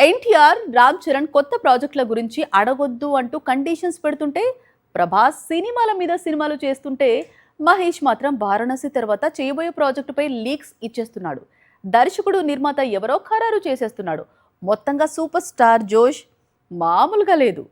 ఎన్టీఆర్ రామ్ చరణ్ కొత్త ప్రాజెక్టుల గురించి అడగొద్దు అంటూ కండిషన్స్ పెడుతుంటే ప్రభాస్ సినిమాల మీద సినిమాలు చేస్తుంటే మహేష్ మాత్రం వారణాసి తర్వాత చేయబోయే ప్రాజెక్టుపై లీక్స్ ఇచ్చేస్తున్నాడు. దర్శకుడు నిర్మాత ఎవరో ఖరారు చేసేస్తున్నాడు. మొత్తంగా సూపర్ స్టార్ జోష్ మామూలుగా లేదు.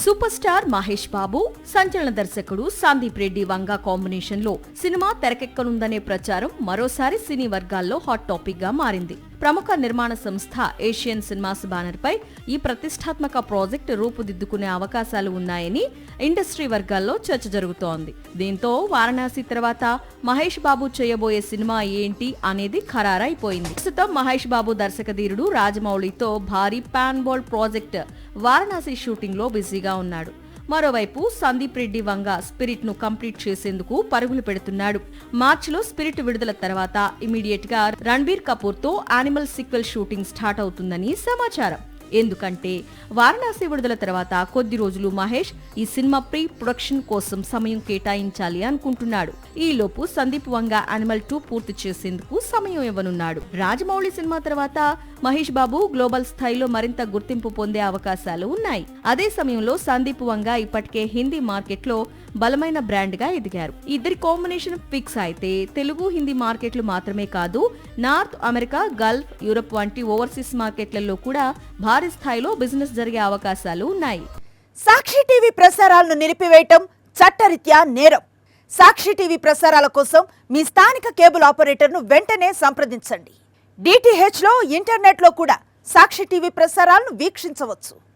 సూపర్ స్టార్ మహేష్ బాబు, సంచలన దర్శకుడు సందీప్ రెడ్డి వంగ కాంబినేషన్ లో సినిమా తెరకెక్కనుందనే ప్రచారం మరోసారి సినీ వర్గాల్లో హాట్ టాపిక్ గా మారింది. ప్రముఖ నిర్మాణ సంస్థ ఏషియన్ సినిమాస్ బ్యానర్ పై ఈ ప్రతిష్టాత్మక ప్రాజెక్టు రూపుదిద్దుకునే అవకాశాలు ఉన్నాయని ఇండస్ట్రీ వర్గాల్లో చర్చ జరుగుతోంది. దీంతో వారణాసి తర్వాత మహేష్ బాబు చేయబోయే సినిమా ఏంటి అనేది ఖరారైపోయింది. ప్రస్తుతం మహేష్ బాబు దర్శకధీరుడు రాజమౌళితో భారీ పాన్ బోల్డ్ ప్రాజెక్ట్ వారణాసి షూటింగ్ లో బిజీగా ఉన్నాడు. మరోవైపు సందీప్ రెడ్డి వంగ స్పిరిట్ ను కంప్లీట్ చేసేందుకు పరుగులు పెడుతున్నాడు. మార్చిలో స్పిరిట్ విడుదల తర్వాత ఇమీడియట్ గా రణ్బీర్ కపూర్ తో యానిమల్ సీక్వెల్ షూటింగ్ స్టార్ట్ అవుతుందని సమాచారం. ఎందుకంటే వారణాసి విడుదల తర్వాత కొద్ది రోజులు మహేష్ ఈ సినిమా ప్రీ ప్రొడక్షన్ కోసం సమయం కేటాయించాలి అనుకుంటున్నాడు. ఈలోపు సందీప్ వంగ యానిమల్ 2 పూర్తి చేసేందుకు సమయం ఇవ్వనున్నాడు. రాజమౌళి సినిమా తర్వాత మహేష్ బాబు గ్లోబల్ స్థాయిలో మరింత గుర్తింపు పొందే అవకాశాలు ఉన్నాయి. అదే సమయంలో సందీప్ వంగ ఇప్పటికే హిందీ మార్కెట్ లో బలమైన బ్రాండ్ గా ఎదిగారు. ఇద్దరి కాంబినేషన్ ఫిక్స్ అయితే తెలుగు, హిందీ మార్కెట్లు మాత్రమే కాదు, నార్త్ అమెరికా, గల్ఫ్, యూరప్ వంటి ఓవర్సీస్ మార్కెట్లలో కూడా భారీ స్థాయిలో బిజినెస్ జరిగే అవకాశాలు ఉన్నాయి. సాక్షి టీవీ ప్రసారాలను నిలిపివేయటం చట్టరీత్యా నేరం. సాక్షి టీవీ ప్రసారాల కోసం మీ స్థానిక కేబుల్ ఆపరేటర్ను వెంటనే సంప్రదించండి. DTH లో, ఇంటర్నెట్ లో కూడా సాక్షి టీవీ ప్రసారాలను వీక్షించవచ్చు.